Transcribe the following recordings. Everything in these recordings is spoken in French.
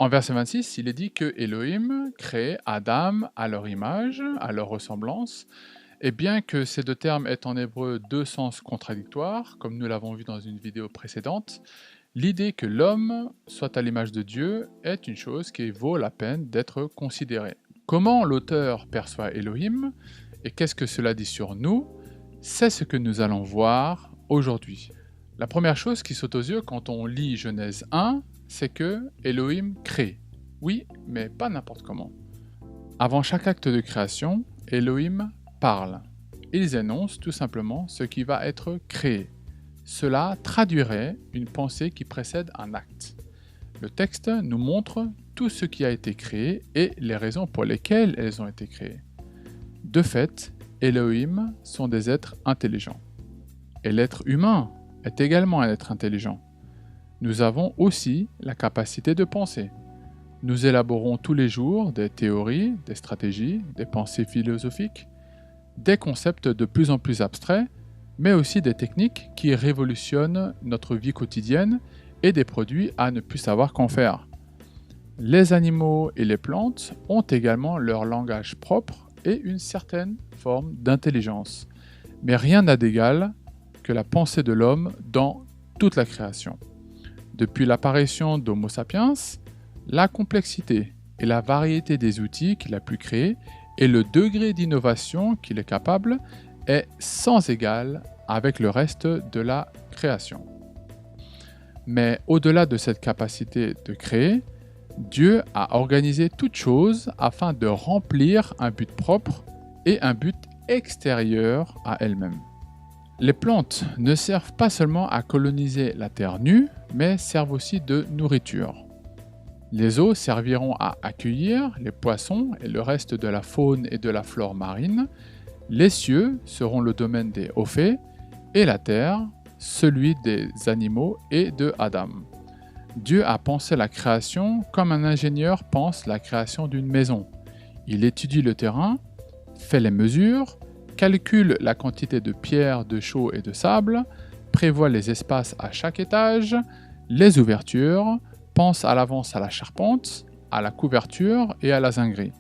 En verset 26, il est dit que Elohim crée Adam à leur image, à leur ressemblance, et bien que ces deux termes aient en hébreu deux sens contradictoires, comme nous l'avons vu dans une vidéo précédente, l'idée que l'homme soit à l'image de Dieu est une chose qui vaut la peine d'être considérée. Comment l'auteur perçoit Elohim et qu'est-ce que cela dit sur nous, c'est ce que nous allons voir aujourd'hui. La première chose qui saute aux yeux quand on lit Genèse 1, c'est que Elohim crée. Oui, mais pas n'importe comment. Avant chaque acte de création, Elohim parle. Ils énoncent tout simplement ce qui va être créé. Cela traduirait une pensée qui précède un acte. Le texte nous montre tout ce qui a été créé et les raisons pour lesquelles elles ont été créées. De fait, Elohim sont des êtres intelligents. Et l'être humain est également un être intelligent. Nous avons aussi la capacité de penser. Nous élaborons tous les jours des théories, des stratégies, des pensées philosophiques, des concepts de plus en plus abstraits, mais aussi des techniques qui révolutionnent notre vie quotidienne et des produits à ne plus savoir qu'en faire. Les animaux et les plantes ont également leur langage propre et une certaine forme d'intelligence. Mais rien n'a d'égal que la pensée de l'homme dans toute la création. Depuis l'apparition d'Homo sapiens, la complexité et la variété des outils qu'il a pu créer et le degré d'innovation qu'il est capable est sans égal avec le reste de la création. Mais au-delà de cette capacité de créer, Dieu a organisé toute chose afin de remplir un but propre et un but extérieur à elle-même. Les plantes ne servent pas seulement à coloniser la terre nue, mais servent aussi de nourriture. Les eaux serviront à accueillir les poissons et le reste de la faune et de la flore marine. Les cieux seront le domaine des Ophées et la terre, celui des animaux et de Adam. Dieu a pensé la création comme un ingénieur pense la création d'une maison. Il étudie le terrain, fait les mesures, calcule la quantité de pierres, de chaux et de sable, prévoit les espaces à chaque étage, les ouvertures, pense à l'avance à la charpente, à la couverture et à la zinguerie.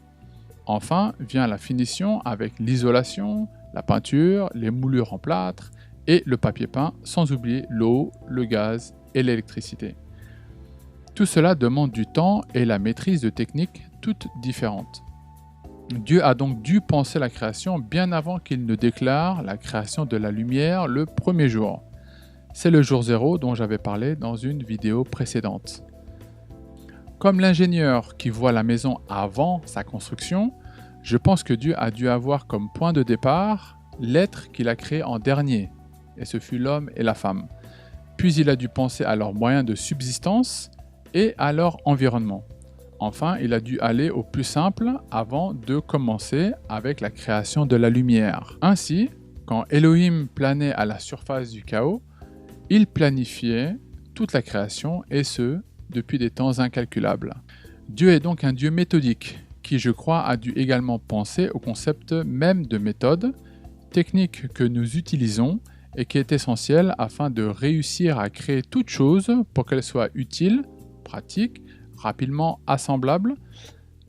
Enfin vient la finition avec l'isolation, la peinture, les moulures en plâtre et le papier peint, sans oublier l'eau, le gaz et l'électricité. Tout cela demande du temps et la maîtrise de techniques toutes différentes. Dieu a donc dû penser la création bien avant qu'il ne déclare la création de la lumière le premier jour. C'est le jour zéro dont j'avais parlé dans une vidéo précédente. Comme l'ingénieur qui voit la maison avant sa construction, je pense que Dieu a dû avoir comme point de départ l'être qu'il a créé en dernier, et ce fut l'homme et la femme. Puis il a dû penser à leurs moyens de subsistance et à leur environnement. Enfin, il a dû aller au plus simple avant de commencer avec la création de la lumière. Ainsi, quand Elohim planait à la surface du chaos, il planifiait toute la création et ce, depuis des temps incalculables. Dieu est donc un Dieu méthodique qui, je crois, a dû également penser au concept même de méthode, technique que nous utilisons et qui est essentielle afin de réussir à créer toute chose pour qu'elle soit utile, pratique, rapidement assemblable,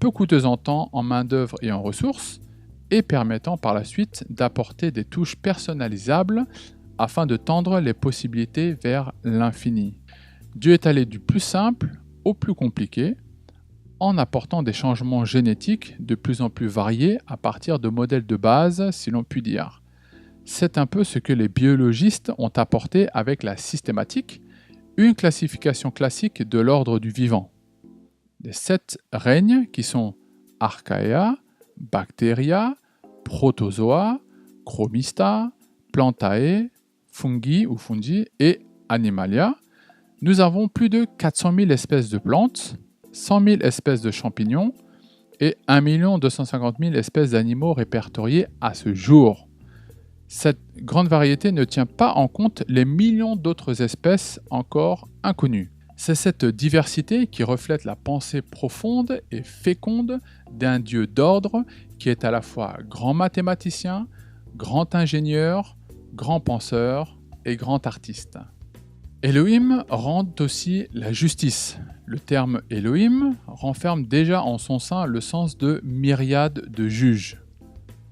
peu coûteuse en temps, en main-d'œuvre et en ressources, et permettant par la suite d'apporter des touches personnalisables afin de tendre les possibilités vers l'infini. Dieu est allé du plus simple au plus compliqué, en apportant des changements génétiques de plus en plus variés à partir de modèles de base, si l'on peut dire. C'est un peu ce que les biologistes ont apporté avec la systématique, une classification classique de l'ordre du vivant. Les 7 règnes qui sont Archaea, Bacteria, Protozoa, Chromista, Plantae, Fungi ou Fungi et Animalia. Nous avons plus de 400 000 espèces de plantes, 100 000 espèces de champignons et 1 250 000 espèces d'animaux répertoriés à ce jour. Cette grande variété ne tient pas en compte les millions d'autres espèces encore inconnues. C'est cette diversité qui reflète la pensée profonde et féconde d'un Dieu d'ordre qui est à la fois grand mathématicien, grand ingénieur, grand penseur et grand artiste. Elohim rend aussi la justice, Le terme Elohim renferme déjà en son sein le sens de myriade de juges.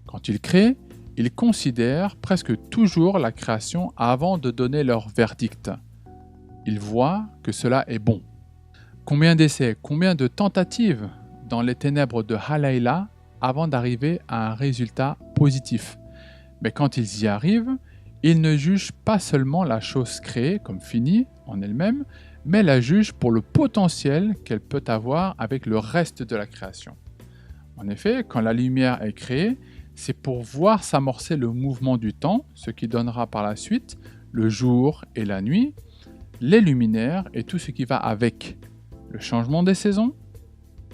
Quand il crée, il considère presque toujours la création avant de donner leur verdict. Il voit que cela est bon. Combien d'essais, combien de tentatives dans les ténèbres de Halayla avant d'arriver à un résultat positif. Mais quand ils y arrivent, ils ne jugent pas seulement la chose créée comme finie en elle-même, mais la jugent pour le potentiel qu'elle peut avoir avec le reste de la création. En effet, quand la lumière est créée, c'est pour voir s'amorcer le mouvement du temps, ce qui donnera par la suite le jour et la nuit, les luminaires et tout ce qui va avec. Le changement des saisons,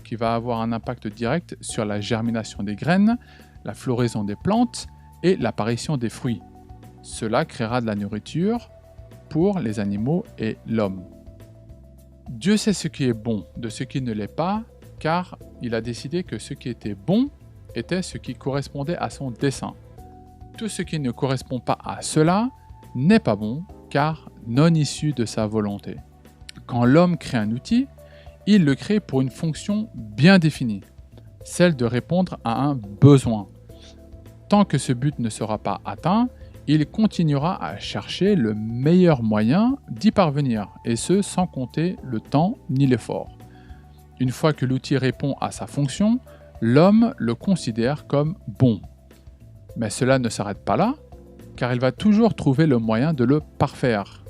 qui va avoir un impact direct sur la germination des graines, la floraison des plantes et l'apparition des fruits. Cela créera de la nourriture pour les animaux et l'homme. Dieu sait ce qui est bon de ce qui ne l'est pas, car il a décidé que ce qui était bon était ce qui correspondait à son dessein. Tout ce qui ne correspond pas à cela n'est pas bon, car non issu de sa volonté. Quand l'homme crée un outil, il le crée pour une fonction bien définie, celle de répondre à un besoin. Tant que ce but ne sera pas atteint, il continuera à chercher le meilleur moyen d'y parvenir, et ce sans compter le temps ni l'effort. Une fois que l'outil répond à sa fonction, l'homme le considère comme bon. Mais cela ne s'arrête pas là, car il va toujours trouver le moyen de le parfaire.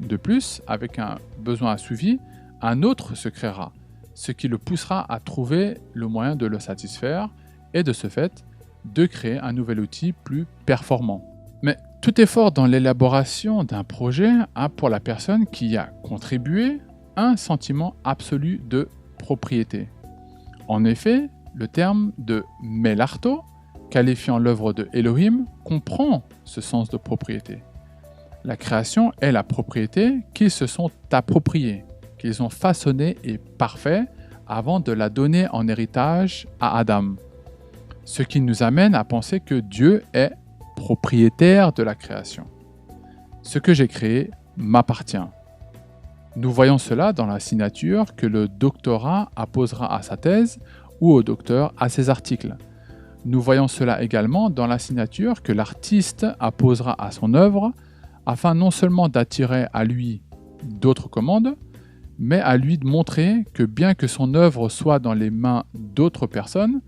De plus, avec un besoin assouvi, un autre se créera, ce qui le poussera à trouver le moyen de le satisfaire et de ce fait, de créer un nouvel outil plus performant. Mais tout effort dans l'élaboration d'un projet a pour la personne qui y a contribué un sentiment absolu de propriété. En effet, le terme de Melarto, qualifiant l'œuvre de Elohim, comprend ce sens de propriété. La création est la propriété qu'ils se sont appropriée, qu'ils ont façonnée et parfaite avant de la donner en héritage à Adam. Ce qui nous amène à penser que Dieu est propriétaire de la création. Ce que j'ai créé m'appartient. Nous voyons cela dans la signature que le doctorat apposera à sa thèse ou au docteur à ses articles. Nous voyons cela également dans la signature que l'artiste apposera à son œuvre afin non seulement d'attirer à lui d'autres commandes, mais à lui de montrer que bien que son œuvre soit dans les mains d'autres personnes,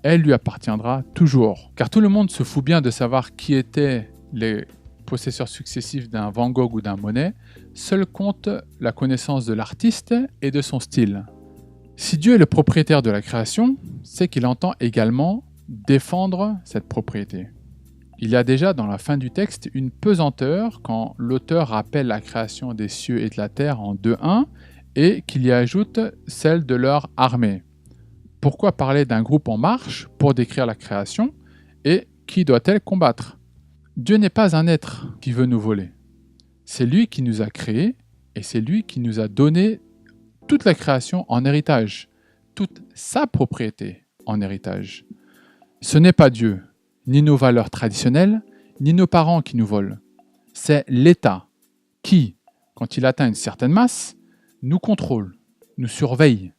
elle lui appartiendra toujours. Car tout le monde se fout bien de savoir qui étaient les possesseurs successifs d'un Van Gogh ou d'un Monet, seul compte la connaissance de l'artiste et de son style. Si Dieu est le propriétaire de la création, c'est qu'il entend également défendre cette propriété. Il y a déjà dans la fin du texte une pesanteur quand l'auteur rappelle la création des cieux et de la terre en 2.1 et qu'il y ajoute celle de leur armée. Pourquoi parler d'un groupe en marche pour décrire la création et qui doit-elle combattre? Dieu n'est pas un être qui veut nous voler. C'est lui qui nous a créés et c'est lui qui nous a donné toute la création en héritage, toute sa propriété en héritage. Ce n'est pas Dieu, ni nos valeurs traditionnelles, ni nos parents qui nous volent. C'est l'État qui, quand il atteint une certaine masse, nous contrôle, nous surveille,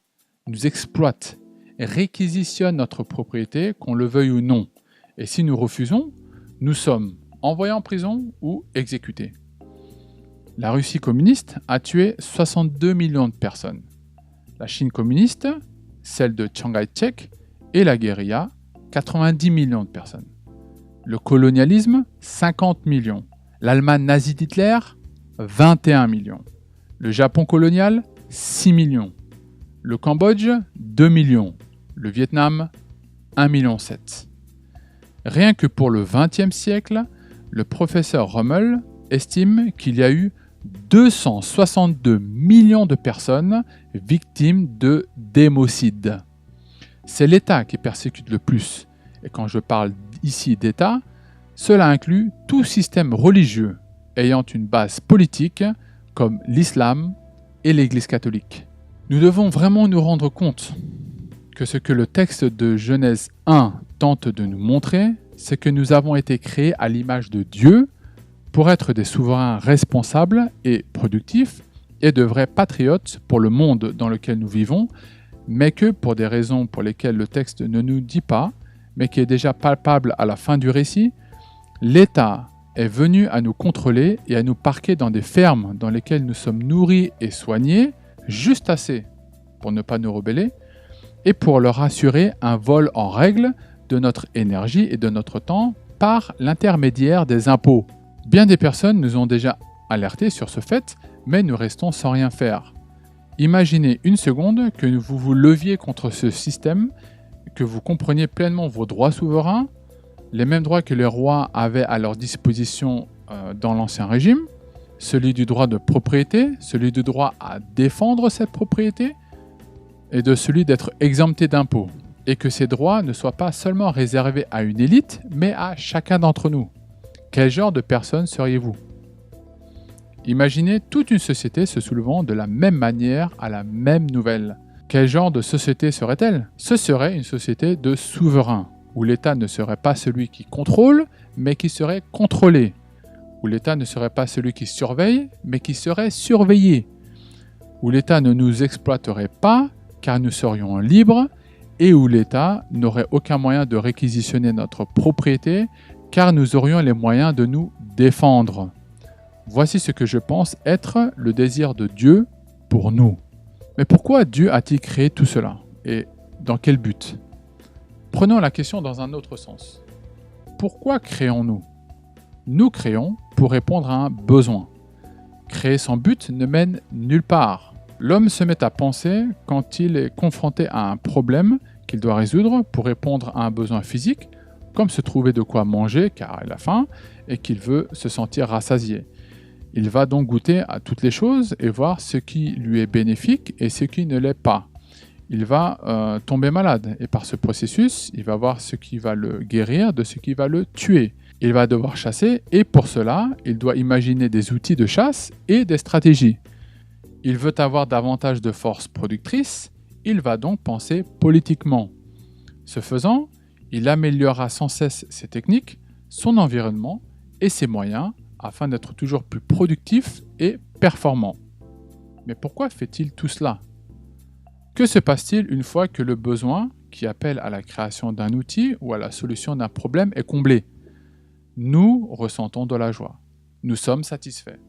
nous exploite, réquisitionne notre propriété, qu'on le veuille ou non. Et si nous refusons, nous sommes envoyés en prison ou exécutés. La Russie communiste a tué 62 millions de personnes. La Chine communiste, celle de Chiang Kai-shek, et la guérilla, 90 millions de personnes. Le colonialisme, 50 millions. L'Allemagne nazie d'Hitler, 21 millions. Le Japon colonial, 6 millions. Le Cambodge, 2 millions. Le Vietnam, 1,7 million. Rien que pour le XXe siècle, le professeur Rummel estime qu'il y a eu 262 millions de personnes victimes de démocide. C'est l'État qui persécute le plus. Et quand je parle ici d'État, cela inclut tout système religieux ayant une base politique comme l'islam et l'Église catholique. Nous devons vraiment nous rendre compte que ce que le texte de Genèse 1 tente de nous montrer, c'est que nous avons été créés à l'image de Dieu pour être des souverains responsables et productifs et de vrais patriotes pour le monde dans lequel nous vivons, mais que pour des raisons pour lesquelles le texte ne nous dit pas, mais qui est déjà palpable à la fin du récit, l'État est venu à nous contrôler et à nous parquer dans des fermes dans lesquelles nous sommes nourris et soignés, juste assez pour ne pas nous rebeller, et pour leur assurer un vol en règle de notre énergie et de notre temps par l'intermédiaire des impôts. Bien des personnes nous ont déjà alertés sur ce fait, mais nous restons sans rien faire. Imaginez une seconde que vous vous leviez contre ce système, que vous compreniez pleinement vos droits souverains, les mêmes droits que les rois avaient à leur disposition dans l'Ancien Régime, celui du droit de propriété, celui du droit à défendre cette propriété, et de celui d'être exempté d'impôts, et que ces droits ne soient pas seulement réservés à une élite, mais à chacun d'entre nous. Quel genre de personne seriez-vous ? Imaginez toute une société se soulevant de la même manière à la même nouvelle. Quel genre de société serait-elle ? Ce serait une société de souverains, où l'État ne serait pas celui qui contrôle, mais qui serait contrôlé, où l'État ne serait pas celui qui surveille, mais qui serait surveillé, où l'État ne nous exploiterait pas, car nous serions libres, et où l'État n'aurait aucun moyen de réquisitionner notre propriété, car nous aurions les moyens de nous défendre. Voici ce que je pense être le désir de Dieu pour nous. Mais pourquoi Dieu a-t-il créé tout cela ? Et dans quel but ? Prenons la question dans un autre sens. Pourquoi créons-nous ? Nous créons pour répondre à un besoin. Créer sans but ne mène nulle part. L'homme se met à penser quand il est confronté à un problème qu'il doit résoudre pour répondre à un besoin physique, comme se trouver de quoi manger car il a faim et qu'il veut se sentir rassasié. Il va donc goûter à toutes les choses et voir ce qui lui est bénéfique et ce qui ne l'est pas. Il va tomber malade et par ce processus, il va voir ce qui va le guérir de ce qui va le tuer. Il va devoir chasser et pour cela, il doit imaginer des outils de chasse et des stratégies. Il veut avoir davantage de force productrice, il va donc penser politiquement. Ce faisant, il améliorera sans cesse ses techniques, son environnement et ses moyens afin d'être toujours plus productif et performant. Mais pourquoi fait-il tout cela ? Que se passe-t-il une fois que le besoin, qui appelle à la création d'un outil ou à la solution d'un problème, est comblé ? Nous ressentons de la joie. Nous sommes satisfaits.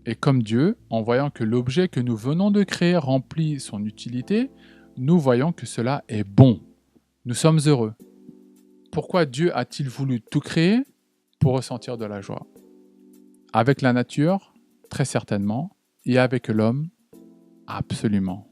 Et comme Dieu, en voyant que l'objet que nous venons de créer remplit son utilité, nous voyons que cela est bon. Nous sommes heureux. Pourquoi Dieu a-t-il voulu tout créer ? Pour ressentir de la joie. Avec la nature, très certainement, et avec l'homme, absolument.